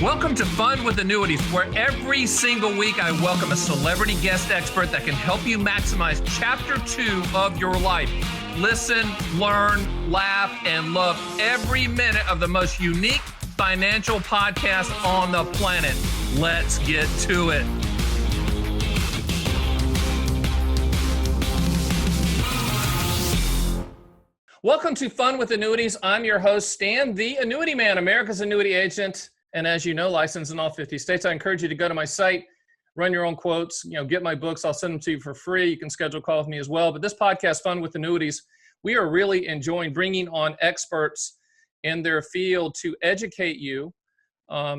Welcome to Fun with Annuities, where every single week I welcome a celebrity guest expert that can help you maximize Chapter 2 of your life. Listen, learn, laugh, and love every minute of the most unique financial podcast on the planet. Let's get to it. Welcome to Fun with Annuities. I'm your host, Stan, the Annuity Man, America's Annuity Agent. And as you know, licensed in all 50 states. I encourage you to go to my site, run your own quotes, get my books. I'll send them to you for free. You can schedule a call with me as well. But this podcast, Fun with Annuities, we are really enjoying bringing on experts in their field to educate you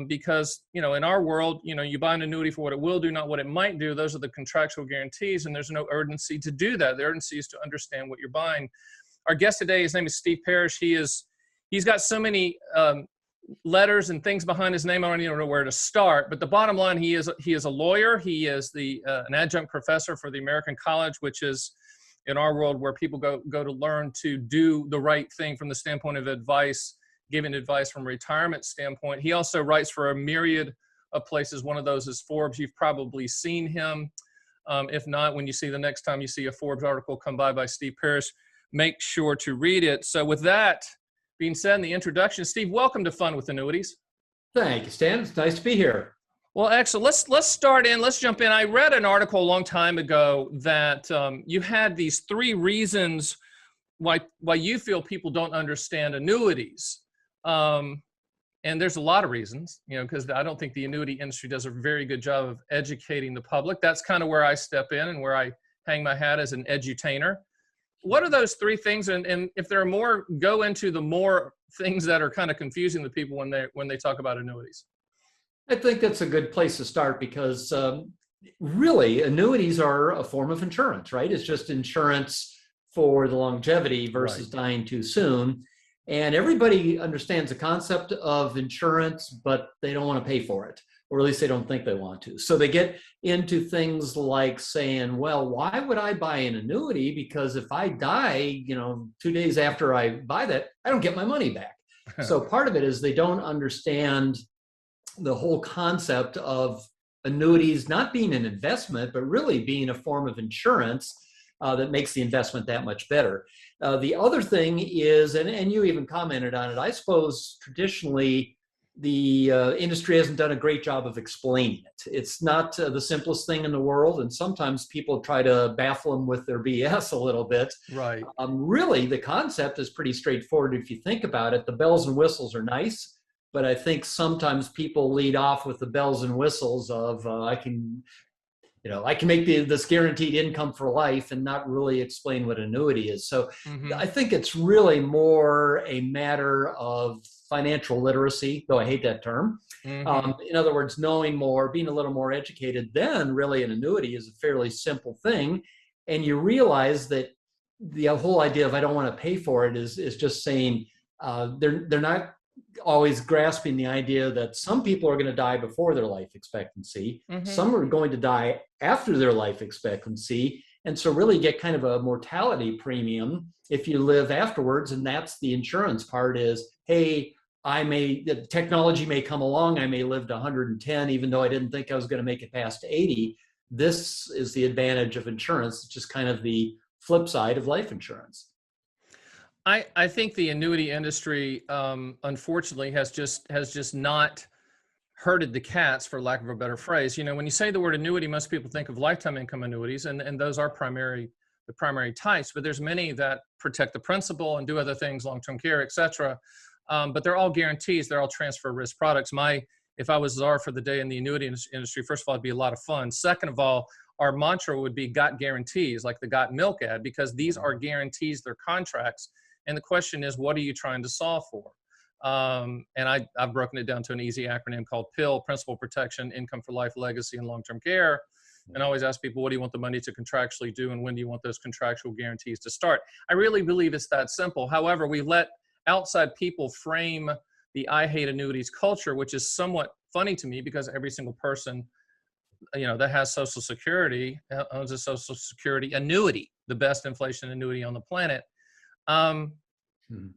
because, in our world, you buy an annuity for what it will do, not what it might do. Those are the contractual guarantees, and there's no urgency to do that. The urgency is to understand what you're buying. Our guest today, his name is Steve Parrish. He's got so many letters and things behind his name. I don't even know where to start. But the bottom line, he is a lawyer. He is an adjunct professor for the American College, which is in our world where people go to learn to do the right thing from the standpoint of advice, giving advice from a retirement standpoint. He also writes for a myriad of places. One of those is Forbes. You've probably seen him. If not, when you see the next time you see a Forbes article come by Steve Parrish, make sure to read it. So with that being said in the introduction, Steve, welcome to Fun with Annuities. Thank you, Stan. It's nice to be here. Well, excellent. Let's jump in. I read an article a long time ago that you had these 3 reasons why you feel people don't understand annuities. And there's a lot of reasons, because I don't think the annuity industry does a very good job of educating the public. That's kind of where I step in and where I hang my hat as an edutainer. What are those 3 things? And if there are more, go into the more things that are kind of confusing the people when they talk about annuities. I think that's a good place to start because really annuities are a form of insurance, right? It's just insurance for the longevity versus dying too soon. And everybody understands the concept of insurance, but they don't want to pay for it, or at least they don't think they want to. So they get into things like saying, well, why would I buy an annuity? Because if I die, 2 days after I buy that, I don't get my money back. So part of it is they don't understand the whole concept of annuities not being an investment, but really being a form of insurance that makes the investment that much better. The other thing is, and you even commented on it, I suppose traditionally the industry hasn't done a great job of explaining it. It's not the simplest thing in the world, and sometimes people try to baffle them with their BS a little bit. Right. Really, the concept is pretty straightforward if you think about it. The bells and whistles are nice, but I think sometimes people lead off with the bells and whistles of I can make this guaranteed income for life and not really explain what annuity is. So I think it's really more a matter of financial literacy, though I hate that term. In other words, knowing more, being a little more educated, then really an annuity is a fairly simple thing. And you realize that the whole idea of I don't want to pay for it is just saying they're not always grasping the idea that some people are going to die before their life expectancy. Some are going to die after their life expectancy. And so really get kind of a mortality premium if you live afterwards. And that's the insurance part is, hey, the technology may come along. I may live to 110, even though I didn't think I was going to make it past 80. This is the advantage of insurance. It's just kind of the flip side of life insurance. I think the annuity industry, unfortunately, has just not herded the cats, for lack of a better phrase. When you say the word annuity, most people think of lifetime income annuities, and those are the primary types. But there's many that protect the principal and do other things, long-term care, et cetera. But they're all guarantees. They're all transfer risk products. If I was czar for the day in the annuity industry, first of all, it'd be a lot of fun. Second of all, our mantra would be got guarantees, like the got milk ad, because these are guarantees, they're contracts. And the question is, what are you trying to solve for? And I've broken it down to an easy acronym called PIL, Principal Protection, Income for Life, Legacy, and Long-Term Care. And I always ask people, what do you want the money to contractually do, and when do you want those contractual guarantees to start? I really believe it's that simple. However, we let outside people frame the I hate annuities culture, which is somewhat funny to me because every single person that has Social Security owns a Social Security annuity, the best inflation annuity on the planet.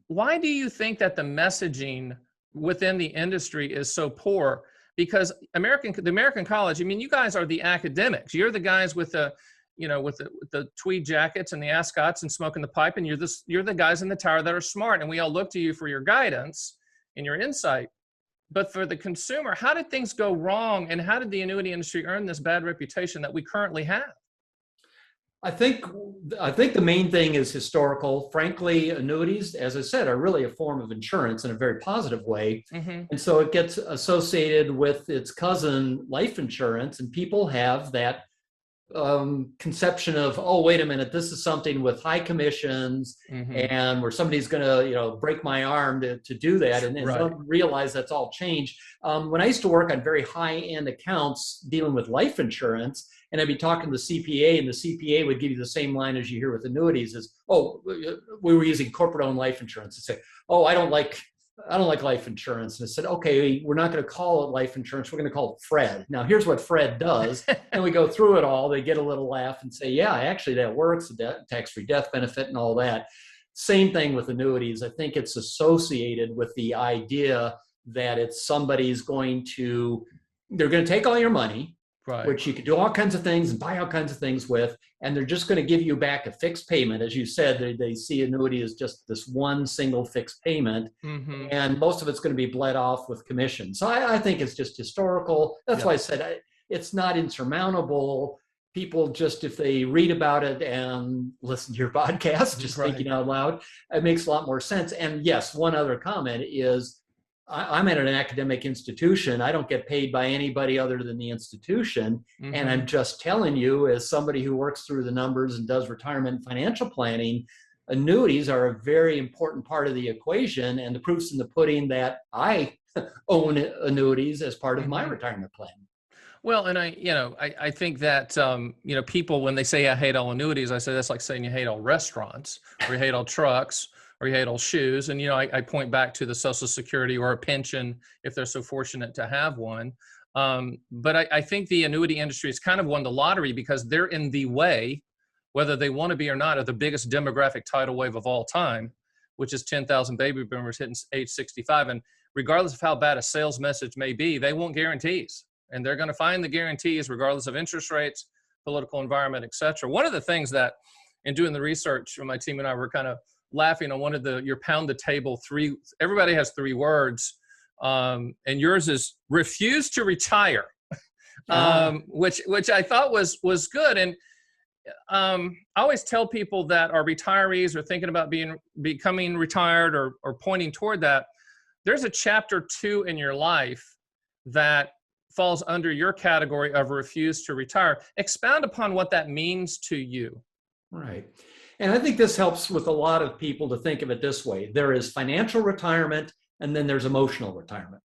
Why do you think that the messaging within the industry is so poor? because the American college, I mean, you guys are the academics. You're the guys with the, with the tweed jackets and the ascots and smoking the pipe, and you're the guys in the tower that are smart, and we all look to you for your guidance and your insight. But for the consumer, how did things go wrong, and how did the annuity industry earn this bad reputation that we currently have? I think the main thing is historical. Frankly, annuities, as I said, are really a form of insurance in a very positive way. Mm-hmm. And so it gets associated with its cousin, life insurance, and people have that conception of, oh, wait a minute, this is something with high commissions, Mm-hmm. and where somebody's going to, break my arm to do that, and Right. don't realize that's all changed. When I used to work on very high-end accounts dealing with life insurance, and I'd be talking to the CPA, and the CPA would give you the same line as you hear with annuities: is, oh, we were using corporate-owned life insurance. And say, oh, I don't like life insurance. And I said, okay, we're not going to call it life insurance. We're going to call it Fred. Now, here's what Fred does. And we go through it all. They get a little laugh and say, yeah, actually that works, the tax-free death benefit and all that. Same thing with annuities. I think it's associated with the idea that it's they're going to take all your money, Right. which you can do all kinds of things and buy all kinds of things with, and they're just going to give you back a fixed payment. As you said, they see annuity as just this one single fixed payment, Mm-hmm. and most of it's going to be bled off with commission. So I think it's just historical. That's why I said it's not insurmountable. People just, if they read about it and listen to your podcast, just Right. thinking out loud, it makes a lot more sense. And yes, one other comment is, I'm at an academic institution. I don't get paid by anybody other than the institution. Mm-hmm. And I'm just telling you, as somebody who works through the numbers and does retirement and financial planning, annuities are a very important part of the equation. And the proof's in the pudding that I own annuities as part of my retirement plan. Well, and I think that, people, when they say I hate all annuities, I say that's like saying you hate all restaurants, or you hate all trucks, or you hate all shoes. And, I point back to the Social Security or a pension if they're so fortunate to have one. But I think the annuity industry has kind of won the lottery because they're in the way, whether they want to be or not, of the biggest demographic tidal wave of all time, which is 10,000 baby boomers hitting age 65. And regardless of how bad a sales message may be, they want guarantees. And they're going to find the guarantees regardless of interest rates, political environment, et cetera. One of the things that, in doing the research, my team and I were kind of laughing on one of your pound the table everybody has 3 words, and yours is refuse to retire, which I thought was good. And I always tell people that are retirees or thinking about becoming retired or pointing toward that, there's a chapter 2 in your life that falls under your category of refuse to retire. Expound upon what that means to you. Right. And I think this helps with a lot of people to think of it this way. There is financial retirement, and then there's emotional retirement.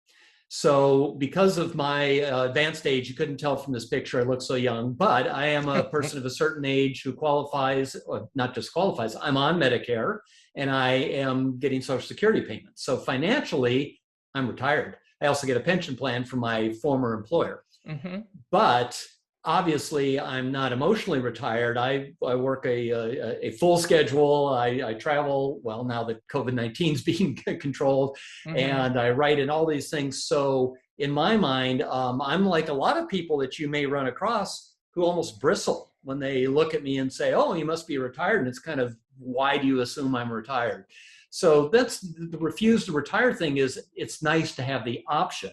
So because of my advanced age, you couldn't tell from this picture, I look so young, but I am a person of a certain age who qualifies, or not just qualifies, I'm on Medicare, and I am getting Social Security payments. So financially, I'm retired. I also get a pension plan from my former employer. Mm-hmm. But obviously, I'm not emotionally retired. I work a full schedule. I travel, well, now that COVID-19 is being controlled, and I write and all these things. So in my mind, I'm like a lot of people that you may run across who almost bristle when they look at me and say, oh, you must be retired. And it's kind of, why do you assume I'm retired? So that's the refuse to retire thing. Is it's nice to have the option.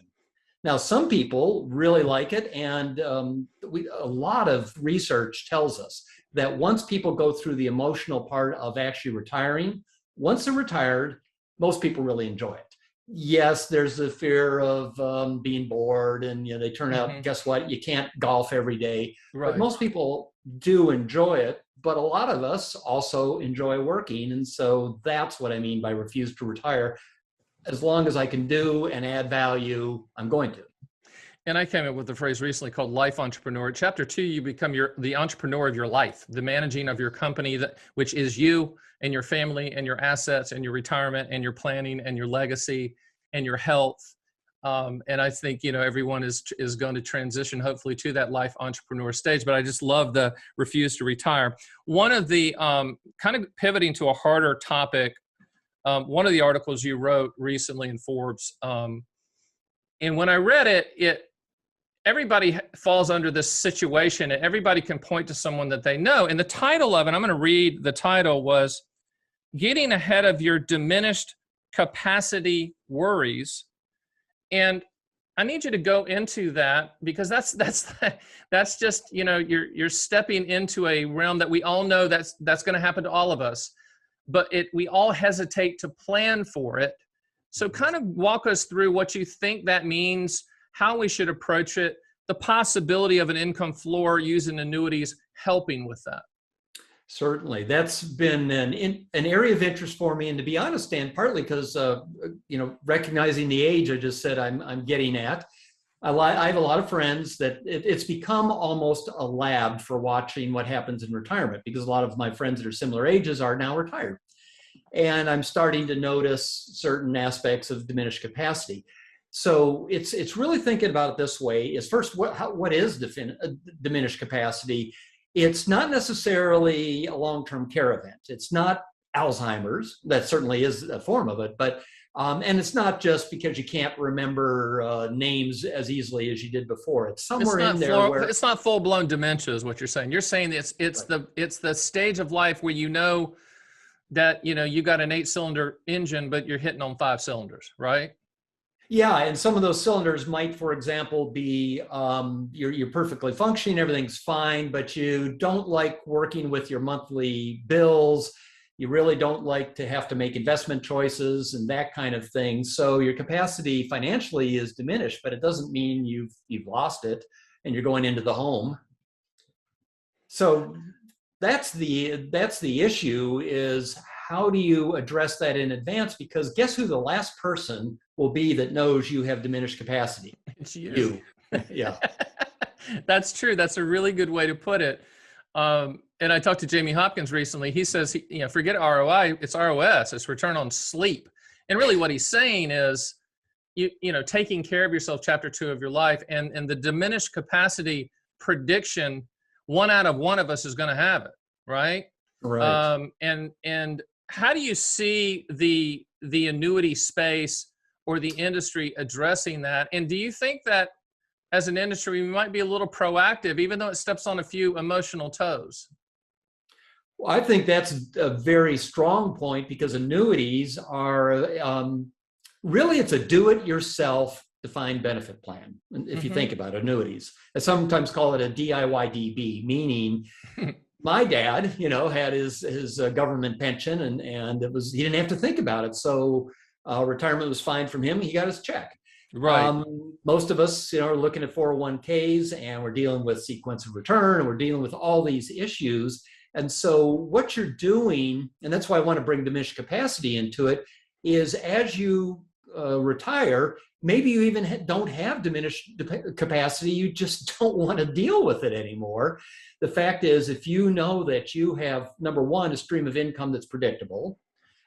Now, some people really like it, and a lot of research tells us that once people go through the emotional part of actually retiring, once they're retired, most people really enjoy it. Yes, there's the fear of being bored, and they turn out, guess what? You can't golf every day. Right. But most people do enjoy it, but a lot of us also enjoy working, and so that's what I mean by refuse to retire. As long as I can do and add value, I'm going to. And I came up with a phrase recently called life entrepreneur. Chapter 2, you become the entrepreneur of your life, the managing of your company, which is you and your family and your assets and your retirement and your planning and your legacy and your health. And I think, everyone is going to transition hopefully to that life entrepreneur stage, but I just love the refuse to retire. One of the kind of pivoting to a harder topic, one of the articles you wrote recently in Forbes And when I read it, everybody falls under this situation, and everybody can point to someone that they know. And the title of it, I'm going to read, the title was Getting Ahead of Your Diminished Capacity Worries. And I need you to go into that, because that's just, you're stepping into a realm that we all know that's going to happen to all of us, but we all hesitate to plan for it. So kind of walk us through what you think that means, how we should approach it, the possibility of an income floor using annuities helping with that. Certainly. That's been an area of interest for me. And to be honest, Dan, partly because, recognizing the age I just said I'm getting at, I have a lot of friends that it's become almost a lab for watching what happens in retirement, because a lot of my friends that are similar ages are now retired. And I'm starting to notice certain aspects of diminished capacity. So it's really thinking about it this way: is first, what is diminished capacity? It's not necessarily a long-term care event. It's not Alzheimer's. That certainly is a form of it, but and it's not just because you can't remember names as easily as you did before. It's somewhere in there where it's not full-blown dementia, is what you're saying. You're saying it's the stage of life where that you got an 8-cylinder engine, but you're hitting on 5 cylinders, right? Yeah, and some of those cylinders might, for example, be you're perfectly functioning, everything's fine, but you don't like working with your monthly bills. You really don't like to have to make investment choices and that kind of thing. So your capacity financially is diminished, but it doesn't mean you've lost it and you're going into the home. So that's the issue, is how do you address that in advance? Because guess who the last person will be that knows you have diminished capacity? It's you. Yeah. That's true. That's a really good way to put it. And I talked to Jamie Hopkins recently. He says, forget ROI, it's ROS, it's return on sleep. And really what he's saying is, taking care of yourself, chapter 2 of your life, and the diminished capacity prediction, one out of one of us is going to have it, right? Right. And how do you see the annuity space or the industry addressing that? And do you think that as an industry, we might be a little proactive, even though it steps on a few emotional toes? Well, I think that's a very strong point, because annuities are really, it's a do-it-yourself defined benefit plan. If you think about annuities, I sometimes call it a DIY-DB, meaning my dad, had his government pension, and he didn't have to think about it. So retirement was fine from him. He got his check. Right. Most of us, are looking at 401ks, and we're dealing with sequence of return, and we're dealing with all these issues. And so what you're doing, and that's why I want to bring diminished capacity into it, is as you retire, maybe you even don't have diminished capacity. You just don't want to deal with it anymore. The fact is, if you know that you have, number one, a stream of income that's predictable,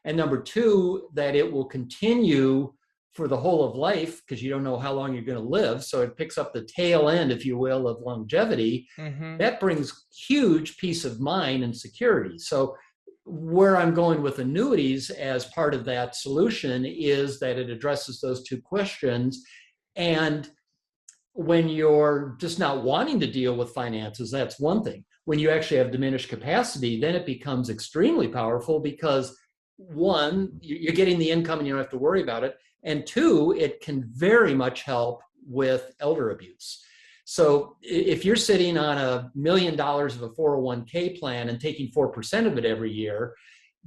and number two, that it will continue for the whole of life, because you don't know how long you're going to live. So it picks up the tail end, if you will, of longevity. That brings huge peace of mind and security. So where I'm going with annuities as part of that solution is that it addresses those two questions. And when you're just not wanting to deal with finances, that's one thing. When you actually have diminished capacity, then it becomes extremely powerful, because one, you're getting the income and you don't have to worry about it. And two, it can very much help with elder abuse. So if you're sitting on $1 million of a 401k plan and taking 4% of it every year,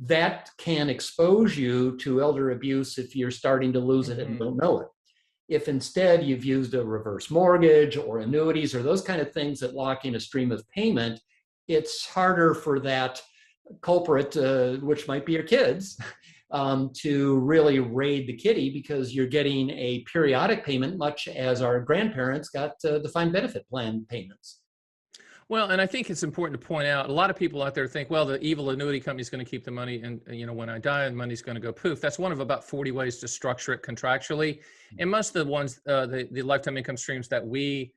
that can expose you to elder abuse if you're starting to lose it and don't know it. If instead you've used a reverse mortgage or annuities or those kind of things that lock in a stream of payment, it's harder for that culprit, which might be your kids, to really raid the kitty, because you're getting a periodic payment, much as our grandparents got defined benefit plan payments. Well, and I think it's important to point out, a lot of people out there think, well, the evil annuity company is going to keep the money, and when I die, the money's going to go poof. That's one of about 40 ways to structure it contractually. And most of the ones, the lifetime income streams that we,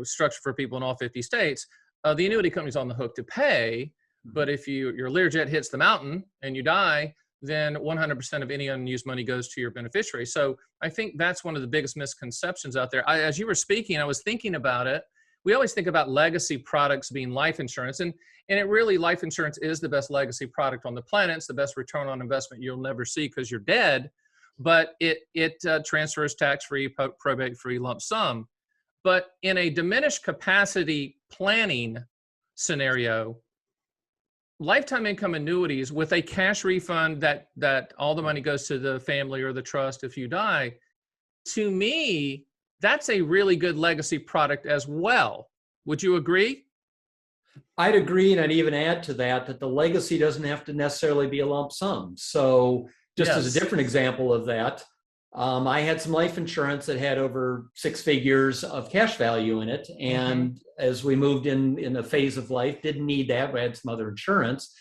structure for people in all 50 states, the annuity company's on the hook to pay. But if your Learjet hits the mountain and you die, then 100% of any unused money goes to your beneficiary. So I think that's one of the biggest misconceptions out there. As you were speaking, I was thinking about it. We always think about legacy products being life insurance, and it really, life insurance is the best legacy product on the planet. It's the best return on investment you'll never see because you're dead, but it transfers tax-free, probate-free, lump sum. But in a diminished capacity planning scenario, lifetime income annuities with a cash refund that all the money goes to the family or the trust if you die, to me, that's a really good legacy product as well. Would you agree? I'd agree, and I'd even add to that the legacy doesn't have to necessarily be a lump sum. So just as a different example of that, I had some life insurance that had over 6 figures of cash value in it. And as we moved in a phase of life, didn't need that. We had some other insurance.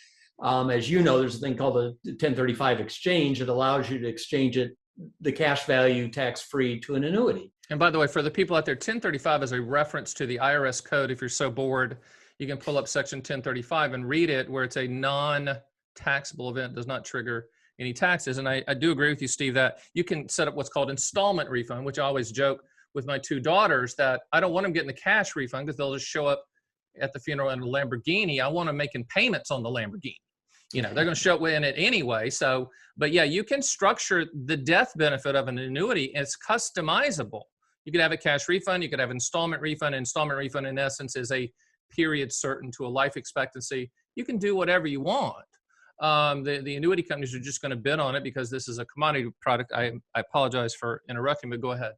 As you know, there's a thing called a 1035 exchange that allows you to exchange it, the cash value, tax-free, to an annuity. And by the way, for the people out there, 1035 is a reference to the IRS code. If you're so bored, you can pull up section 1035 and read it, where it's a non-taxable event, does not trigger any taxes. And I do agree with you, Steve, that you can set up what's called installment refund, which I always joke with my 2 daughters that I don't want them getting the cash refund because they'll just show up at the funeral in a Lamborghini. I want them making payments on the Lamborghini. You know, they're going to show up in it anyway. So, but yeah, you can structure the death benefit of an annuity. It's customizable. You could have a cash refund. You could have installment refund. Installment refund, in essence, is a period certain to a life expectancy. You can do whatever you want. The annuity companies are just going to bid on it because this is a commodity product. I apologize for interrupting, but go ahead.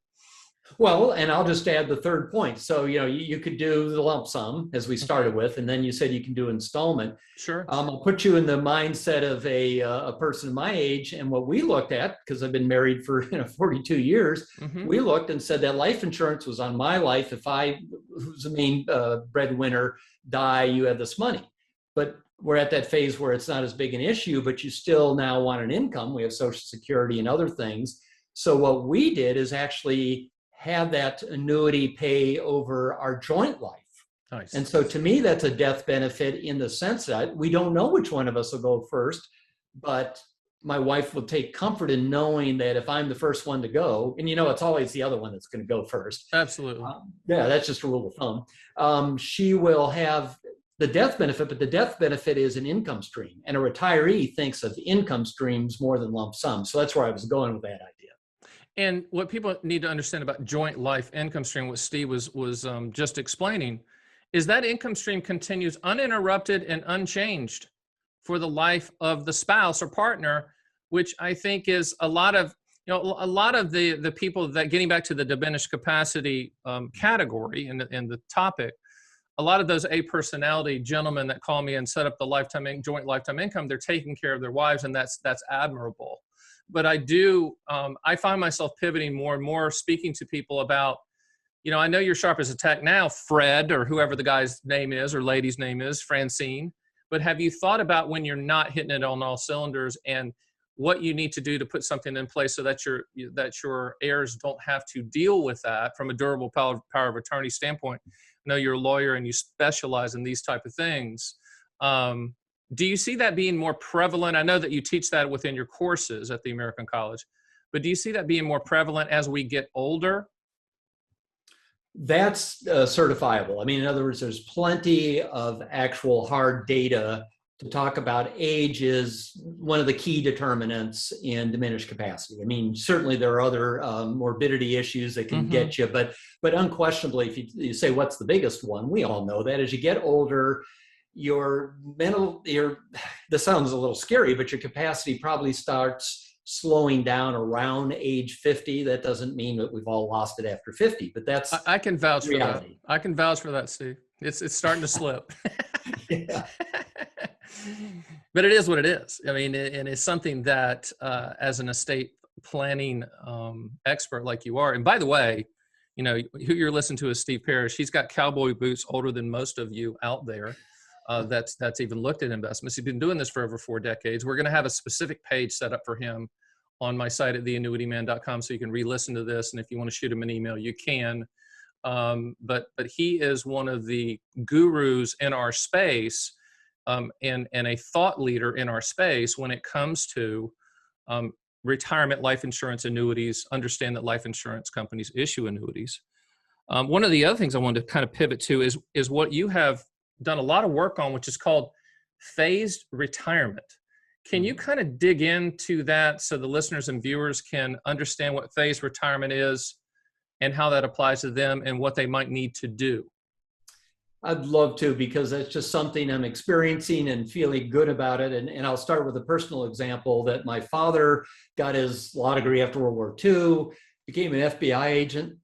Well, and I'll just add the third point. So, you know, you could do the lump sum as we started with, and then you said you can do installment. Sure. I'll put you in the mindset of a person my age, and what we looked at, because I've been married for 42 years, we looked and said that life insurance was on my life. If I, who's the main breadwinner, die, you have this money. But we're at that phase where it's not as big an issue, but you still now want an income. We have Social Security and other things. So what we did is actually have that annuity pay over our joint life. Nice. And so to me, that's a death benefit in the sense that we don't know which one of us will go first, but my wife will take comfort in knowing that if I'm the first one to go, and it's always the other one that's going to go first. Absolutely. Yeah, that's just a rule of thumb. She will have the death benefit, but the death benefit is an income stream. And a retiree thinks of income streams more than lump sum. So that's where I was going with that idea. And what people need to understand about joint life income stream, what Steve was just explaining, is that income stream continues uninterrupted and unchanged for the life of the spouse or partner, which I think is a lot of the people that, getting back to the diminished capacity category in the topic, a lot of those A-personality gentlemen that call me and set up the joint lifetime income, they're taking care of their wives, and that's admirable. But I find myself pivoting more and more, speaking to people about, I know you're sharp as a tack now, Fred, or whoever the guy's name is or lady's name is, Francine. But have you thought about when you're not hitting it on all cylinders and what you need to do to put something in place so that your heirs don't have to deal with that from a durable power of attorney standpoint? I know you're a lawyer and you specialize in these type of things. Do you see that being more prevalent? I know that you teach that within your courses at the American College, but do you see that being more prevalent as we get older? That's certifiable. I mean, in other words, there's plenty of actual hard data to talk about. Age is one of the key determinants in diminished capacity. I mean, certainly there are other morbidity issues that can get you, but unquestionably, if you say what's the biggest one, we all know that as you get older, this sounds a little scary, but your capacity probably starts slowing down around age 50. That doesn't mean that we've all lost it after 50, but that's I can vouch reality. for that. I can vouch for that, Steve. It's starting to slip. Yeah. But it is what it is. I mean, and it's something that as an estate planning expert like you are, and by the way, who you're listening to is Steve Parrish. He's got cowboy boots older than most of you out there. That's even looked at investments. He's been doing this for over 4 decades. We're going to have a specific page set up for him on my site at theannuityman.com so you can re-listen to this. And if you want to shoot him an email, you can. But he is one of the gurus in our space and a thought leader in our space when it comes to retirement life insurance annuities, understand that life insurance companies issue annuities. One of the other things I wanted to kind of pivot to is what you have done a lot of work on, which is called phased retirement. Can you kind of dig into that so the listeners and viewers can understand what phased retirement is and how that applies to them and what they might need to do? I'd love to, because that's just something I'm experiencing and feeling good about it. And I'll start with a personal example that my father got his law degree after World War II, became an FBI agent.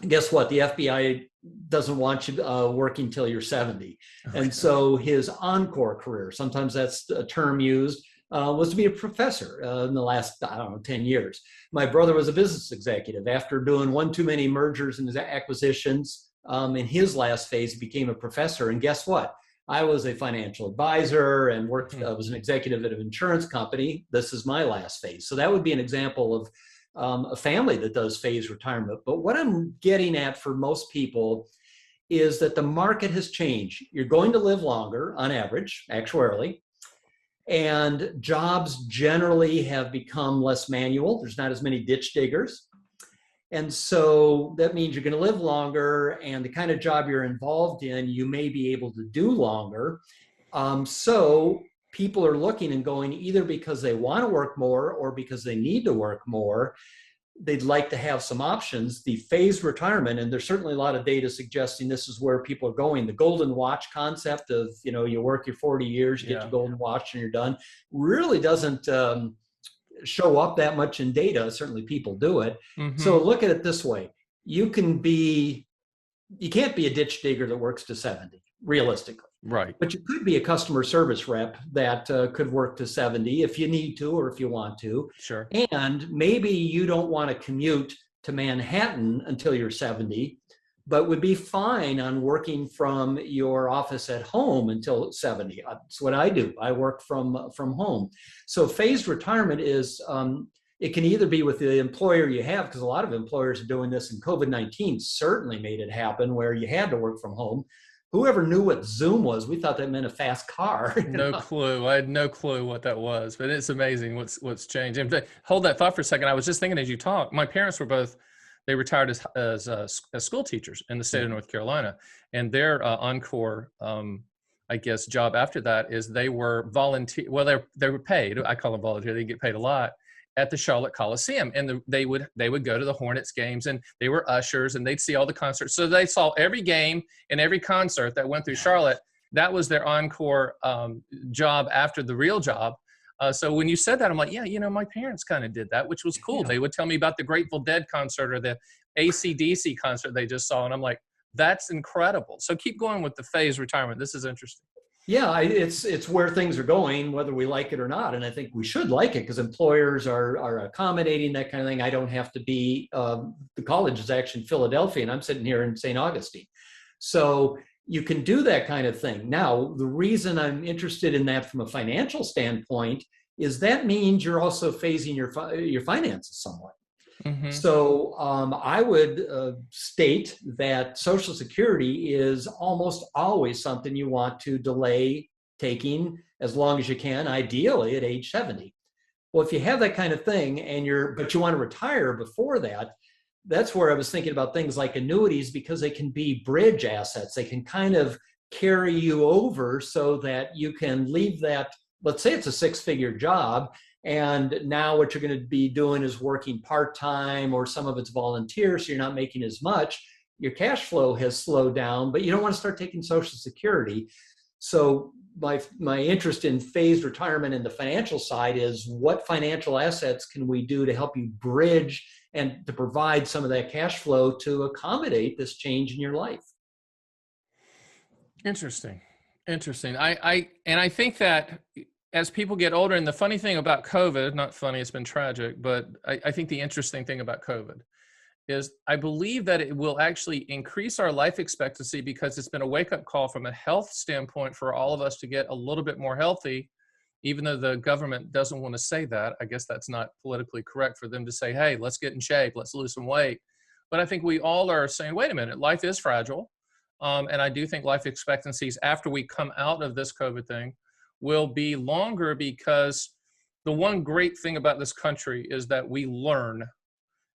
And guess what? The FBI doesn't want you working till you're 70. Okay. And so his encore career, sometimes that's a term used, was to be a professor in the last, 10 years. My brother was a business executive. After doing one too many mergers and acquisitions, in his last phase, he became a professor. And guess what? I was a financial advisor and worked, was an executive at an insurance company. This is my last phase. So that would be an example of a family that does phased retirement. But what I'm getting at for most people is that the market has changed. You're going to live longer on average, actuarially, and jobs generally have become less manual. There's not as many ditch diggers. And so that means you're going to live longer, and the kind of job you're involved in, you may be able to do longer. So people are looking and going, either because they want to work more or because they need to work more, they'd like to have some options. The phased retirement, and there's certainly a lot of data suggesting this is where people are going. The golden watch concept of, you work your 40 years, you get your golden watch and you're done, really doesn't show up that much in data. Certainly people do it. So look at it this way. You can't be a ditch digger that works to 70, realistically. Right. But you could be a customer service rep that could work to 70 if you need to or if you want to. Sure. And maybe you don't want to commute to Manhattan until you're 70, but would be fine on working from your office at home until 70. That's what I do. I work from home. So phased retirement is, it can either be with the employer you have, because a lot of employers are doing this, and COVID-19 certainly made it happen where you had to work from home. Whoever knew what Zoom was, we thought that meant a fast car. No clue. I had no clue what that was, but it's amazing what's changed. And hold that thought for a second. I was just thinking as you talk, my parents were both, they retired as school teachers in the state of North Carolina, and their encore, I guess, job after that is they were volunteer. Well, they were paid. I call them volunteer. They get paid a lot at the Charlotte Coliseum, and they would go to the Hornets games, and they were ushers, and they'd see all the concerts. So they saw every game and every concert that went through Charlotte. That was their encore job after the real job. So when you said that, I'm like, yeah, my parents kind of did that, which was cool. Yeah. They would tell me about the Grateful Dead concert or the AC/DC concert they just saw, and I'm like, that's incredible. So keep going with the phased retirement. This is interesting. Yeah, it's where things are going, whether we like it or not. And I think we should like it because employers are accommodating that kind of thing. I don't have to be, the college is actually in Philadelphia, and I'm sitting here in St. Augustine. So you can do that kind of thing. Now, the reason I'm interested in that from a financial standpoint is that means you're also phasing your finances somewhat. So I would state that Social Security is almost always something you want to delay taking as long as you can, ideally at age 70. Well, if you have that kind of thing but you want to retire before that, that's where I was thinking about things like annuities, because they can be bridge assets. They can kind of carry you over so that you can leave that, let's say it's a 6-figure job, and now what you're going to be doing is working part-time, or some of it's volunteer, so you're not making as much. Your cash flow has slowed down, but you don't want to start taking Social Security. So my interest in phased retirement in the financial side is, what financial assets can we do to help you bridge and to provide some of that cash flow to accommodate this change in your life? Interesting. I think that as people get older, and the funny thing about COVID, not funny, it's been tragic, but I think the interesting thing about COVID is I believe that it will actually increase our life expectancy, because it's been a wake-up call from a health standpoint for all of us to get a little bit more healthy, even though the government doesn't want to say that. I guess that's not politically correct for them to say, hey, let's get in shape, let's lose some weight. But I think we all are saying, wait a minute, life is fragile. And I do think life expectancies after we come out of this COVID thing will be longer, because the one great thing about this country is that we learn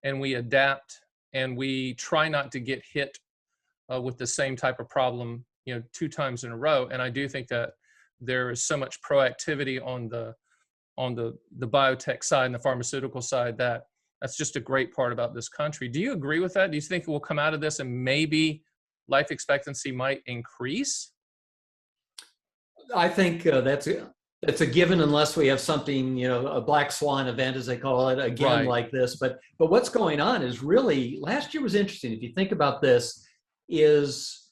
and we adapt and we try not to get hit with the same type of problem, 2 times in a row. And I do think that there is so much proactivity on the biotech side and the pharmaceutical side that's just a great part about this country. Do you agree with that? Do you think we'll come out of this and maybe life expectancy might increase? I think that's a given unless we have something, a black swan event, as they call it, again, Right. like this. But what's going on is really, last year was interesting. If you think about this, is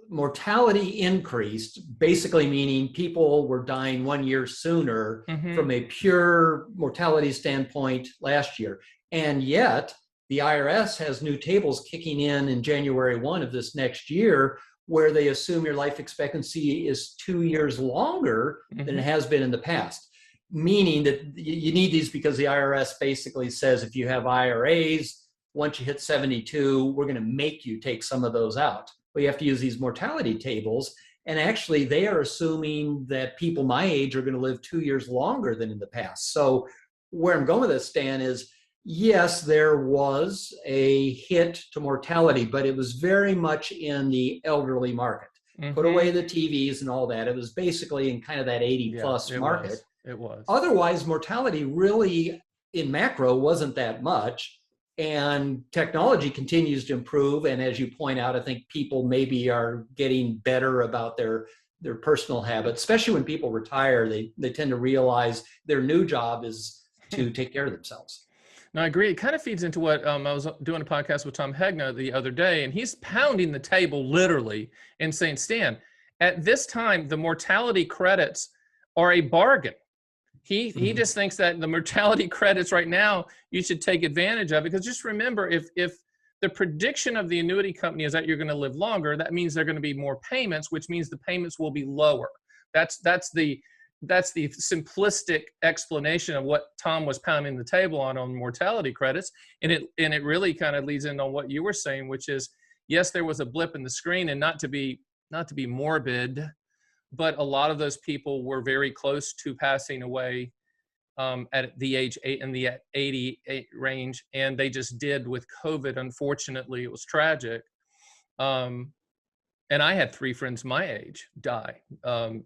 mortality increased, basically meaning people were dying 1 year sooner from a pure mortality standpoint last year. And yet the IRS has new tables kicking in January 1 of this next year, where they assume your life expectancy is 2 years longer than it has been in the past. Meaning that you need these because the IRS basically says if you have IRAs, once you hit 72, we're going to make you take some of those out. Well, you have to use these mortality tables. And actually, they are assuming that people my age are going to live 2 years longer than in the past. So where I'm going with this, Stan, is yes, there was a hit to mortality, but it was very much in the elderly market. Put away the TVs and all that. It was basically in kind of that 80 plus market. It was. Otherwise, mortality really in macro wasn't that much. And technology continues to improve. And as you point out, I think people maybe are getting better about their personal habits, especially when people retire. They tend to realize their new job is to take care of themselves. No, I agree. It kind of feeds into what I was doing a podcast with Tom Hegna the other day, and he's pounding the table literally and saying, Stan, at this time, the mortality credits are a bargain. He just thinks that the mortality credits right now, you should take advantage of it. Because just remember, if the prediction of the annuity company is that you're going to live longer, that means there are going to be more payments, which means the payments will be lower. That's the simplistic explanation of what Tom was pounding the table on mortality credits. And it really kind of leads in on what you were saying, which is, yes, there was a blip in the screen, and not to be morbid, but a lot of those people were very close to passing away at the age 8 in the 88 range. And they just did with COVID. Unfortunately, it was tragic. And I had 3 friends my age die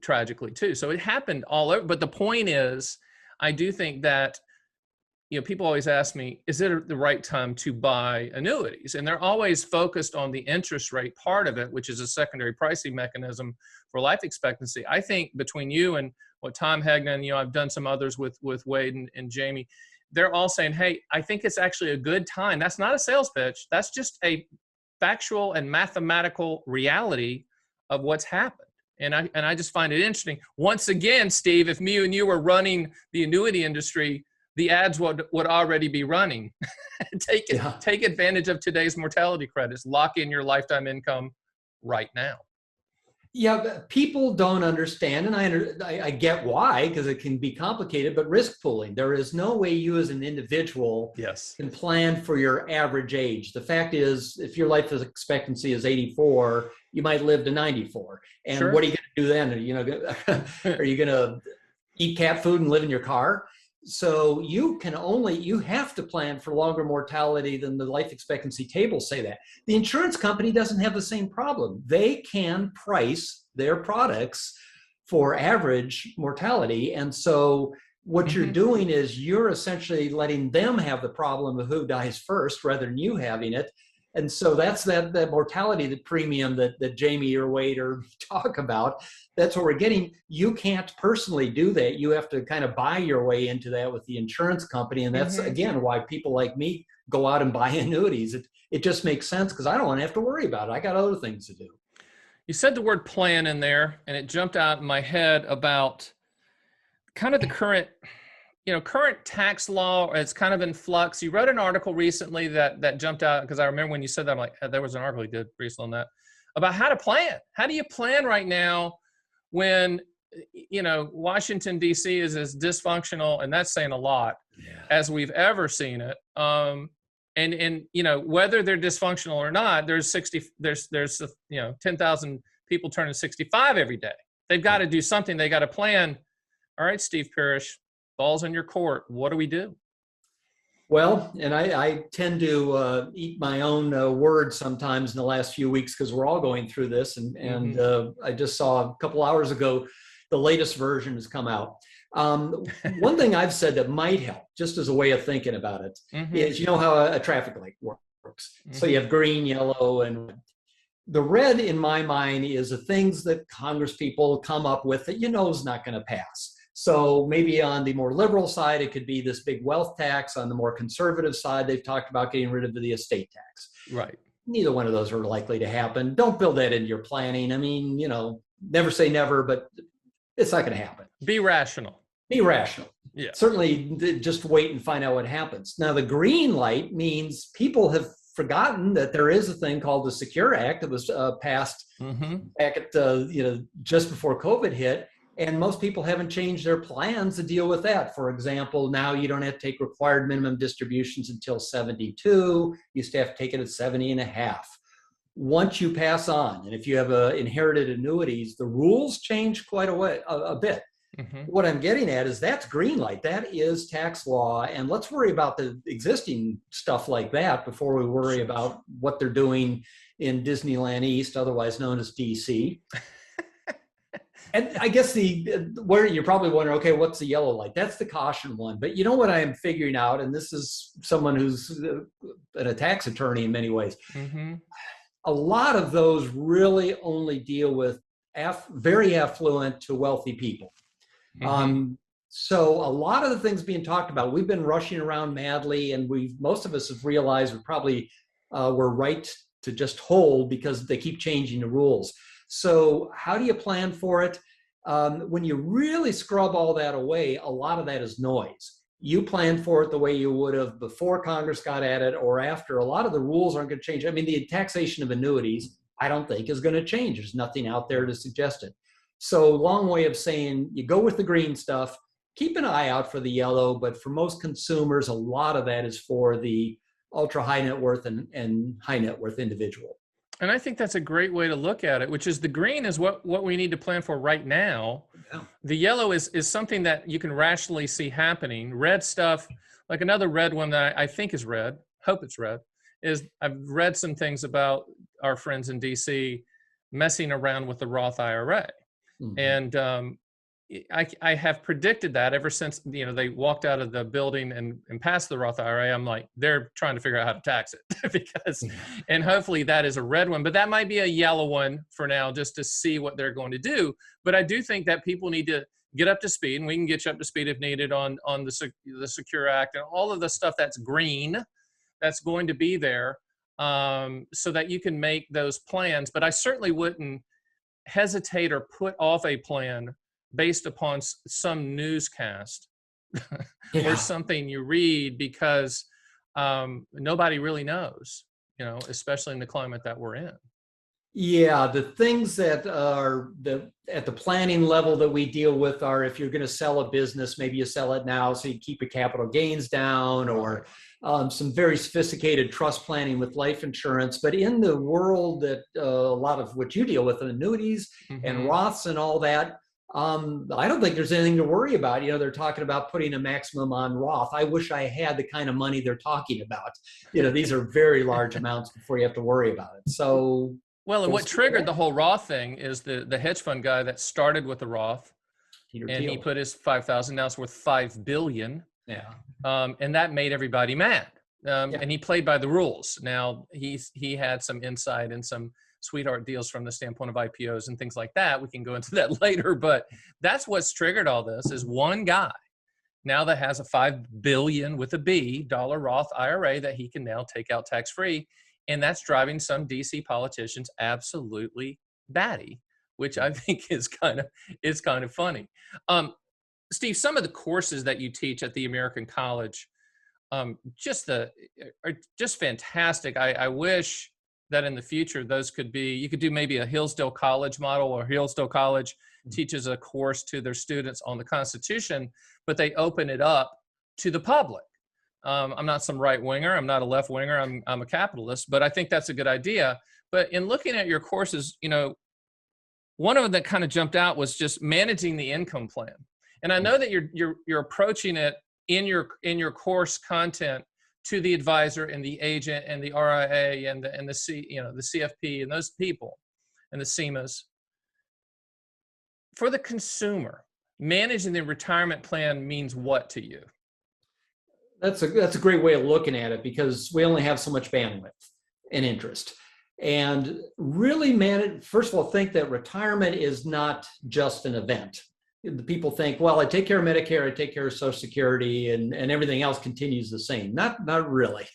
tragically too. So it happened all over. But the point is, I do think that, people always ask me, is it the right time to buy annuities? And they're always focused on the interest rate part of it, which is a secondary pricing mechanism for life expectancy. I think between you and what Tom Hegna, and I've done some others with Wade and Jamie, they're all saying, hey, I think it's actually a good time. That's not a sales pitch. That's just a factual and mathematical reality of what's happened. And I just find it interesting. Once again, Steve, if me and you were running the annuity industry, the ads would already be running. Take advantage of today's mortality credits. Lock in your lifetime income right now. Yeah, but people don't understand, and I get why, because it can be complicated, but risk pooling. There is no way you as an individual can plan for your average age. The fact is, if your life expectancy is 84, you might live to 94. And what are you going to do then? Are you going to eat cat food and live in your car? So you have to plan for longer mortality than the life expectancy tables say that. The insurance company doesn't have the same problem. They can price their products for average mortality. And so what you're doing is you're essentially letting them have the problem of who dies first rather than you having it. And so that's that mortality, the premium that Jamie or Wade or talk about. That's what we're getting. You can't personally do that. You have to kind of buy your way into that with the insurance company. And that's, again, why people like me go out and buy annuities. It just makes sense because I don't want to have to worry about it. I got other things to do. You said the word plan in there, and it jumped out in my head about kind of the current tax law. It's kind of in flux. You wrote an article recently that jumped out because I remember when you said that, I'm like, there was an article you did recently on that about how to plan. How do you plan right now when, Washington, D.C. is as dysfunctional, and that's saying a lot, as we've ever seen it. And whether they're dysfunctional or not, there's 10,000 people turning 65 every day. They've got to do something. They got to plan. All right, Steve Parrish, ball's in your court. What do we do? Well, and I tend to eat my own words sometimes in the last few weeks because we're all going through this. And I just saw a couple hours ago, the latest version has come out. One thing I've said that might help, just as a way of thinking about it, is you know how a traffic light works. So you have green, yellow, and red. The red, in my mind, is the things that Congress people come up with that you know is not going to pass. So maybe on the more liberal side, it could be this big wealth tax. On the more conservative side, they've talked about getting rid of the estate tax. Right. Neither one of those are likely to happen. Don't build that into your planning. I mean, never say never, but it's not going to happen. Be rational. Be rational. Yeah. Certainly just wait and find out what happens. Now, the green light means people have forgotten that there is a thing called the Secure Act that was passed back at just before COVID hit. And most people haven't changed their plans to deal with that. For example, now you don't have to take required minimum distributions until 72. You used to have to take it at 70 and a half. Once you pass on, and if you have inherited annuities, the rules change quite a bit. What I'm getting at is that's green light. That is tax law. And let's worry about the existing stuff like that before we worry about what they're doing in Disneyland East, otherwise known as DC. And I guess where you're probably wondering, okay, what's the yellow light? That's the caution one. But you know what I am figuring out, and this is someone who's a tax attorney in many ways. A lot of those really only deal with very affluent to wealthy people. So a lot of the things being talked about, we've been rushing around madly, and most of us have realized we probably were right to just hold because they keep changing the rules. So how do you plan for it? When you really scrub all that away, a lot of that is noise. You plan for it the way you would have before Congress got at it or after. A lot of the rules aren't going to change. I mean, the taxation of annuities, I don't think is going to change. There's nothing out there to suggest it. So long way of saying you go with the green stuff, keep an eye out for the yellow, but for most consumers, a lot of that is for the ultra high net worth and high net worth individual. And I think that's a great way to look at it, which is the green is what we need to plan for right now. Yeah. The yellow is something that you can rationally see happening. Red stuff, like another red one that I think is red, hope it's red, is I've read some things about our friends in DC messing around with the Roth IRA. And I have predicted that ever since, they walked out of the building and passed the Roth IRA. I'm like, they're trying to figure out how to tax it and hopefully that is a red one, but that might be a yellow one for now, just to see what they're going to do. But I do think that people need to get up to speed, and we can get you up to speed if needed on the Secure Act and all of the stuff that's green, that's going to be there, so that you can make those plans. But I certainly wouldn't hesitate or put off a plan based upon some newscast or something you read, because nobody really knows, especially in the climate that we're in. Yeah, the things that are at the planning level that we deal with are, if you're going to sell a business, maybe you sell it now so you keep your capital gains down, or some very sophisticated trust planning with life insurance. But in the world that a lot of what you deal with, annuities and Roths and all that, I don't think there's anything to worry about. They're talking about putting a maximum on Roth. I wish I had the kind of money they're talking about. These are very large amounts before you have to worry about it. So, well, and what triggered the whole Roth thing is the hedge fund guy that started with the Roth, and he put his 5,000. Now it's worth $5 billion. Yeah. And that made everybody mad. And he played by the rules. Now he had some insight and some sweetheart deals from the standpoint of IPOs and things like that. We can go into that later, but that's what's triggered all this, is one guy now that has a $5 billion with a B dollar Roth IRA that he can now take out tax-free. And that's driving some DC politicians absolutely batty, which I think is kind of funny. Steve, some of the courses that you teach at the American College, are just fantastic. I wish that in the future those you could do maybe a Hillsdale College model, or Hillsdale College teaches a course to their students on the Constitution, but they open it up to the public. I'm not some right winger. I'm not a left winger. I'm a capitalist, but I think that's a good idea. But in looking at your courses, one of them that kind of jumped out was just managing the income plan. And I know that you're approaching it in your course content to the advisor and the agent and the RIA and the CFP and those people and the CMAs. For the consumer, managing the retirement plan means what to you? That's a great way of looking at it, because we only have so much bandwidth and interest. And really, first of all, think that retirement is not just an event. The people think, well, I take care of Medicare, I take care of Social Security, and everything else continues the same. Not really.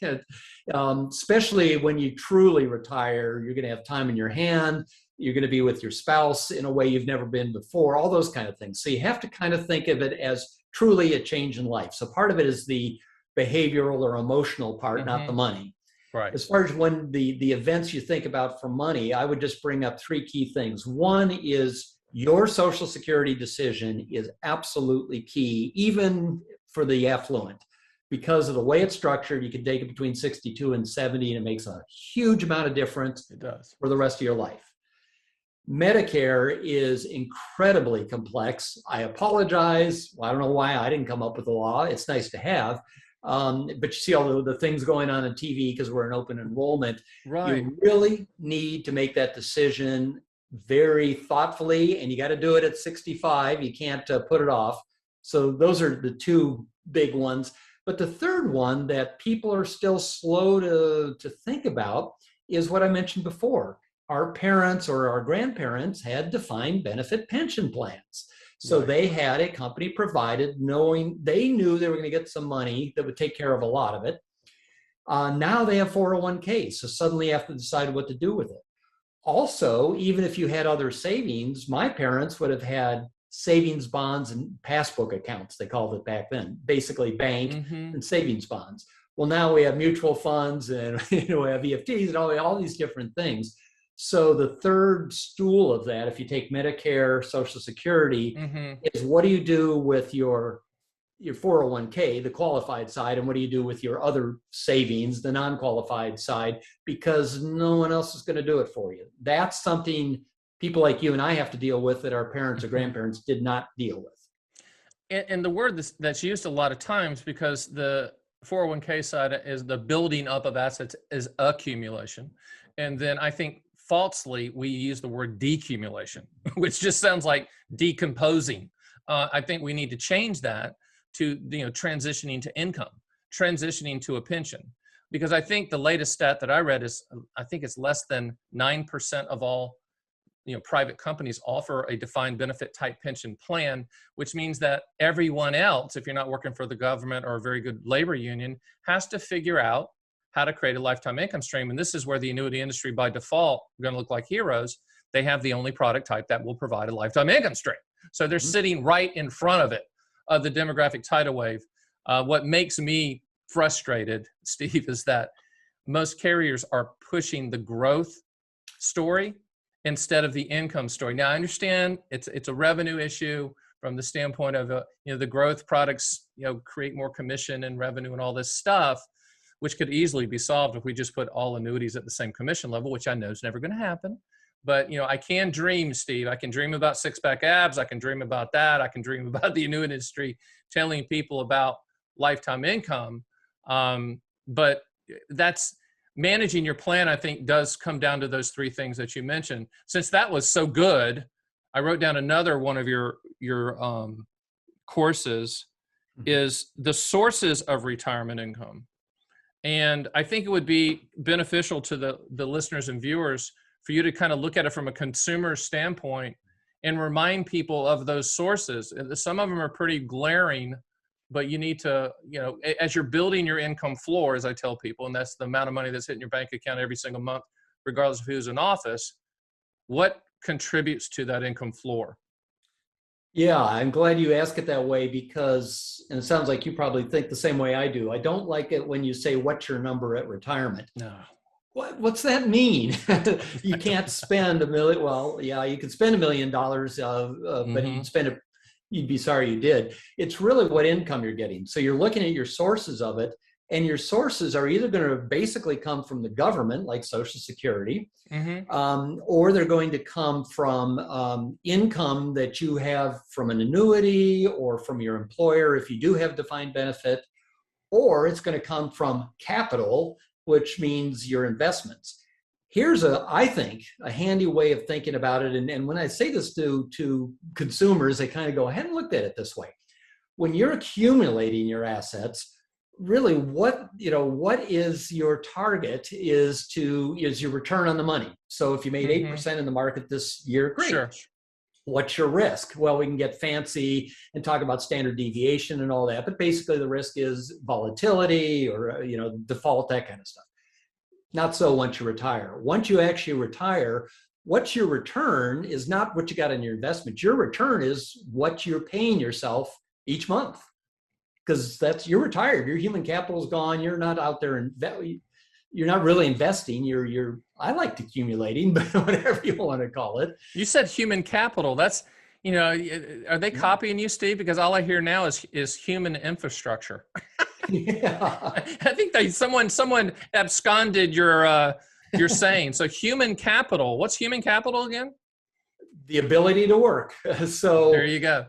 Especially when you truly retire, you're going to have time in your hand. You're going to be with your spouse in a way you've never been before, all those kind of things. So you have to kind of think of it as truly a change in life. So part of it is the behavioral or emotional part, not the money. Right. As far as when the events you think about for money, I would just bring up three key things. One is your Social Security decision is absolutely key, even for the affluent. Because of the way it's structured, you can take it between 62 and 70, and it makes a huge amount of difference. It does. For the rest of your life. Medicare is incredibly complex. I apologize. I don't know why I didn't come up with the law. It's nice to have. But you see all the things going on TV because we're in open enrollment. Right. You really need to make that decision very thoughtfully, and you got to do it at 65. You can't put it off. So those are the two big ones. But the third one that people are still slow to think about is what I mentioned before. Our parents or our grandparents had defined benefit pension plans. So they had a company provided, knowing they knew they were going to get some money that would take care of a lot of it. Now they have 401ks. So suddenly you have to decide what to do with it. Also, even if you had other savings, my parents would have had savings bonds and passbook accounts, they called it back then, basically bank and savings bonds. Well, now we have mutual funds and we have EFTs and all these different things. So the third stool of that, if you take Medicare, Social Security, is what do you do with your 401k, the qualified side, and what do you do with your other savings, the non-qualified side, because no one else is going to do it for you. That's something people like you and I have to deal with that our parents or grandparents did not deal with. And the word that's used a lot of times, because the 401k side is the building up of assets, is accumulation. And then I think falsely, we use the word decumulation, which just sounds like decomposing. I think we need to change that to transitioning to income, transitioning to a pension, because I think the latest stat that I read is I think it's less than 9% of all private companies offer a defined benefit type pension plan, which means that everyone else, if you're not working for the government or a very good labor union, has to figure out how to create a lifetime income stream. And this is where the annuity industry by default are going to look like heroes. They have the only product type that will provide a lifetime income stream. So they're sitting right in front of it, of the demographic tidal wave. What makes me frustrated, Steve, is that most carriers are pushing the growth story instead of the income story. Now, I understand it's a revenue issue from the standpoint of the growth products create more commission and revenue and all this stuff, which could easily be solved if we just put all annuities at the same commission level, which I know is never going to happen. But I can dream, Steve. I can dream about six-pack abs. I can dream about that. I can dream about the annuity industry telling people about lifetime income. But that's managing your plan, I think, does come down to those three things that you mentioned. Since that was so good, I wrote down another one of your courses is the sources of retirement income. And I think it would be beneficial to the listeners and viewers for you to kind of look at it from a consumer standpoint and remind people of those sources. Some of them are pretty glaring, but you need to, as you're building your income floor, as I tell people, and that's the amount of money that's hitting your bank account every single month, regardless of who's in office, what contributes to that income floor? Yeah, I'm glad you ask it that way because, and it sounds like you probably think the same way I do. I don't like it when you say, what's your number at retirement? No. What's that mean? You can't spend $1 million. Well, yeah, you could spend $1 million, but you'd be sorry you did. It's really what income you're getting. So you're looking at your sources of it. And your sources are either going to basically come from the government, like Social Security, or they're going to come from income that you have from an annuity or from your employer if you do have defined benefit, or it's going to come from capital, which means your investments. Here's I think, a handy way of thinking about it. And when I say this to consumers, they kind of go, I hadn't looked at it this way. When you're accumulating your assets, really what is your target is your return on the money. So if you made 8% in the market this year, great. Sure. What's your risk? Well, we can get fancy and talk about standard deviation and all that, but basically the risk is volatility or default, that kind of stuff. Not so once you retire. Once you actually retire, what's your return is not what you got in your investment. Your return is what you're paying yourself each month, because you're retired. Your human capital is gone. You're not out there and you're not really investing. I like accumulating, but whatever you want to call it. You said human capital. That's, are they copying you, Steve? Because all I hear now is human infrastructure. Yeah. I think someone absconded your saying. So human capital. What's human capital again? The ability to work. So there you go.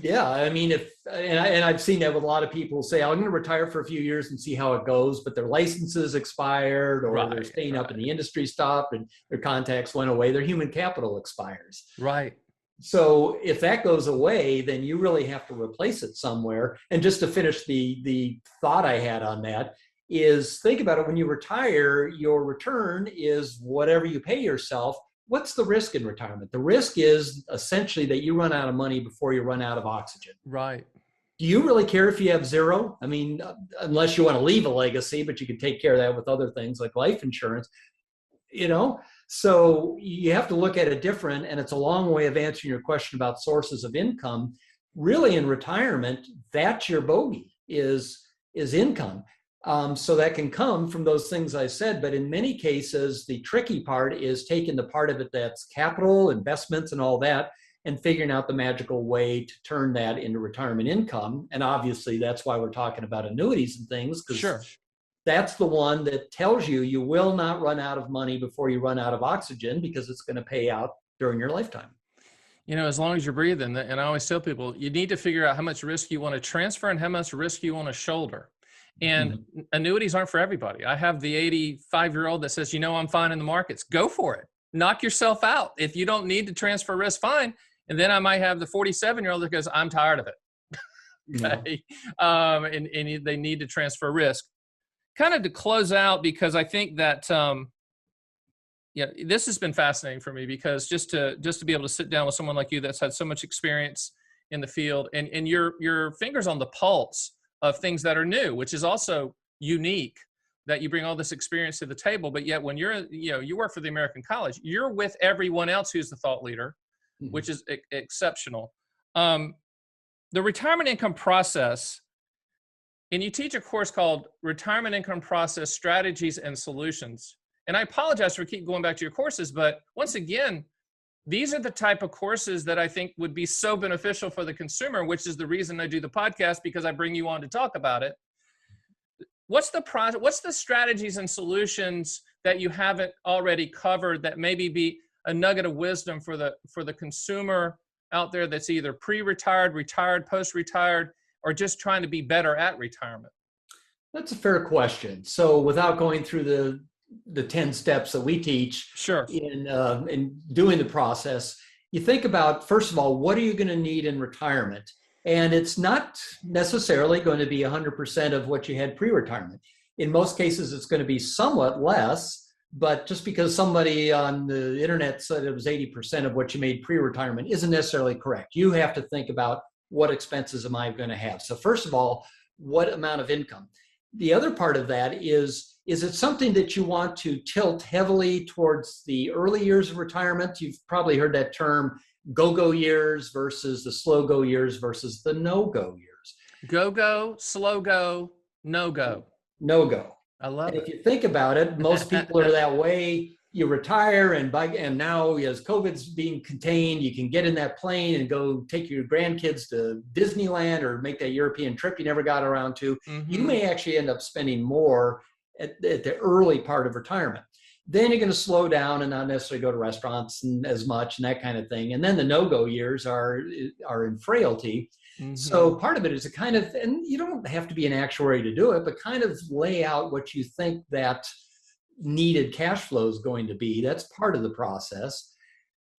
Yeah, I mean, and I've seen that with a lot of people say, I'm going to retire for a few years and see how it goes, but their licenses expired, or they're staying up and the industry stopped and their contacts went away. Their human capital expires. Right. So if that goes away, then you really have to replace it somewhere. And just to finish the thought I had on that is, think about it. When you retire, your return is whatever you pay yourself. What's the risk in retirement? The risk is essentially that you run out of money before you run out of oxygen. Right. Do you really care if you have zero? I mean, unless you want to leave a legacy, but you can take care of that with other things like life insurance, So you have to look at it different, and it's a long way of answering your question about sources of income. Really, in retirement, that's your bogey is income. So that can come from those things I said, but in many cases, the tricky part is taking the part of it that's capital, investments, and all that, and figuring out the magical way to turn that into retirement income. And obviously, that's why we're talking about annuities and things, because that's the one that tells you will not run out of money before you run out of oxygen, because it's going to pay out during your lifetime. As long as you're breathing, and I always tell people, you need to figure out how much risk you want to transfer and how much risk you want to shoulder. And annuities aren't for everybody. I have the 85-year-old that says, I'm fine in the markets. Go for it. Knock yourself out. If you don't need to transfer risk, fine. And then I might have the 47-year-old that goes, I'm tired of it. Okay. And they need to transfer risk. Kind of to close out, because I think that, this has been fascinating for me, because just to be able to sit down with someone like you that's had so much experience in the field, and your fingers on the pulse of things that are new, which is also unique, that you bring all this experience to the table. But yet when you work for the American College, you're with everyone else who's the thought leader, which is exceptional. The retirement income process, and you teach a course called Retirement Income Process Strategies and Solutions. And I apologize for keep going back to your courses, but once again, these are the type of courses that I think would be so beneficial for the consumer, which is the reason I do the podcast, because I bring you on to talk about it. What's the strategies and solutions that you haven't already covered that maybe be a nugget of wisdom for the consumer out there that's either pre-retired, retired, post-retired, or just trying to be better at retirement? That's a fair question. So without going through the 10 steps that we teach in doing the process, you think about, first of all, what are you going to need in retirement? And it's not necessarily going to be 100% of what you had pre-retirement. In most cases, it's going to be somewhat less, but just because somebody on the internet said it was 80% of what you made pre-retirement isn't necessarily correct. You have to think about, what expenses am I going to have? So first of all, what amount of income? The other part of that is it something that you want to tilt heavily towards the early years of retirement? You've probably heard that term, go-go years versus the slow-go years versus the no-go years. Go-go, slow-go, no-go. No-go. I love it. If you think about it, most people are that way you retire, and now as COVID's being contained, you can get in that plane and go take your grandkids to Disneyland or make that European trip you never got around to. You Mm-hmm. may actually end up spending more at the early part of retirement. Then you're going to slow down and not necessarily go to restaurants and as much and that kind of thing. And then the no-go years are in frailty. Mm-hmm. So part of it is a kind of, and you don't have to be an actuary to do it, but kind of lay out what you think that needed cash flow is going to be. That's part of the process.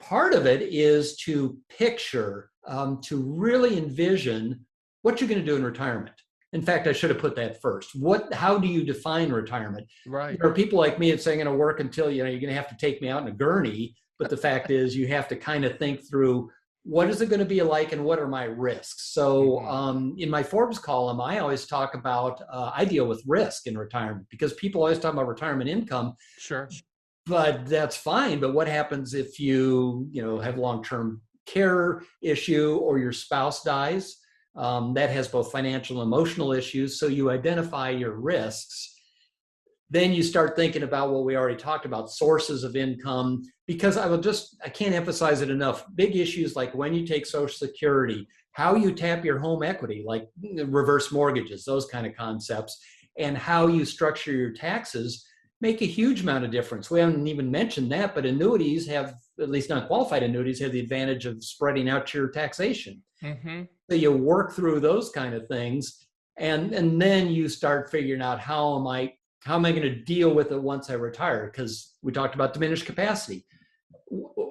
Part of it is to picture, to really envision what you're going to do in retirement. In fact, I should have put that first. How do you define retirement? Right. There are people like me that say, I'm going to work until, you're going to have to take me out in a gurney. But the fact is, you have to kind of think through, what is it going to be like and what are my risks? So in my Forbes column, I always talk about, I deal with risk in retirement because people always talk about retirement income. Sure. But that's fine. But what happens if you have long-term care issue or your spouse dies? That has both financial and emotional issues. So you identify your risks. Then you start thinking about what we already talked about, sources of income, because I can't emphasize it enough. Big issues like when you take Social Security, how you tap your home equity, like reverse mortgages, those kind of concepts, and how you structure your taxes make a huge amount of difference. We haven't even mentioned that, but annuities have, at least non-qualified annuities, have the advantage of spreading out your taxation. Mm-hmm. So you work through those kind of things, and then you start figuring out how am I going to deal with it once I retire? Because we talked about diminished capacity.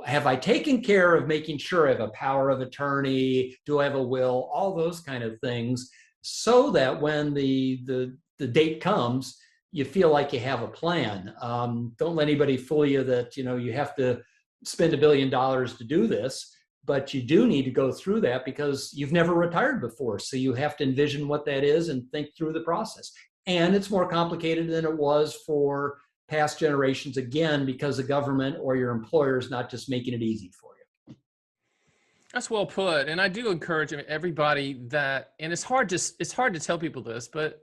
Have I taken care of making sure I have a power of attorney? Do I have a will? All those kind of things, so that when the date comes, you feel like you have a plan. Don't let anybody fool you that you have to spend $1 billion to do this, but you do need to go through that because you've never retired before. So you have to envision what that is and think through the process. And it's more complicated than it was for past generations, again, because the government or your employer is not just making it easy for you. That's well put. And I do encourage everybody that, and it's hard to tell people this, but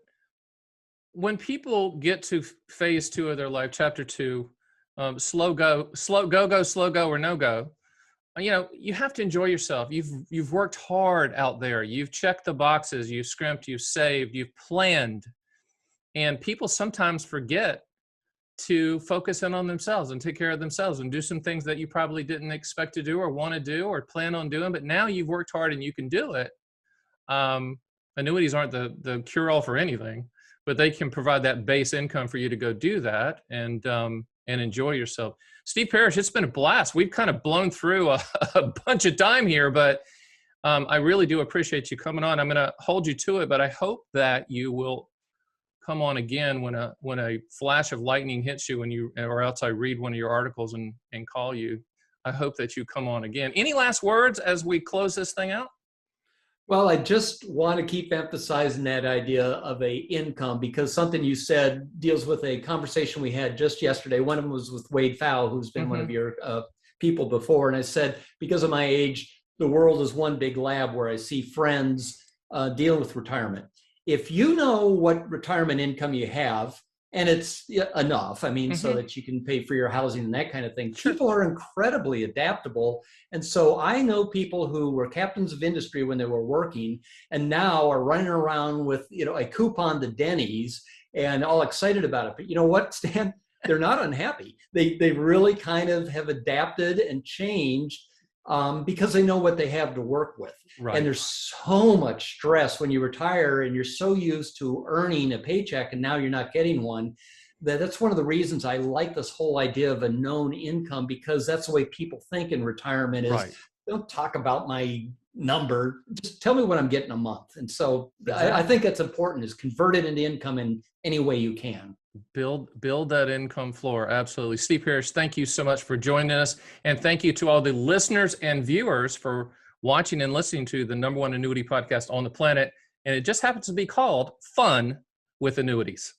when people get to phase 2 of their life, chapter 2, slow go, or no go, you have to enjoy yourself. You've worked hard out there. You've checked the boxes. You've scrimped. You've saved. You've planned. And people sometimes forget to focus in on themselves and take care of themselves and do some things that you probably didn't expect to do or want to do or plan on doing. But now you've worked hard and you can do it. Annuities aren't the cure-all for anything, but they can provide that base income for you to go do that and enjoy yourself. Steve Parrish, it's been a blast. We've kind of blown through a bunch of time here, but I really do appreciate you coming on. I'm going to hold you to it, but I hope that you will come on again when a flash of lightning hits you or else I read one of your articles and call you. I hope that you come on again. Any last words as we close this thing out? Well, I just want to keep emphasizing that idea of a income, because something you said deals with a conversation we had just yesterday. One of them was with Wade Fowle, who's been one of your people before. And I said, because of my age, the world is one big lab where I see friends dealing with retirement. If you know what retirement income you have, and it's enough, so that you can pay for your housing and that kind of thing. People are incredibly adaptable. And so I know people who were captains of industry when they were working and now are running around with, a coupon to Denny's and all excited about it. But you know what, Stan? They're not unhappy. They really kind of have adapted and changed because they know what they have to work with. Right. And there's so much stress when you retire and you're so used to earning a paycheck and now you're not getting one. That's one of the reasons I like this whole idea of a known income, because that's the way people think in retirement is, right, don't talk about my number, just tell me what I'm getting a month. And so I think that's important, is convert it into income in any way you can. Build that income floor. Absolutely. Steve Parrish, thank you so much for joining us. And thank you to all the listeners and viewers for watching and listening to the #1 annuity podcast on the planet. And it just happens to be called Fun with Annuities.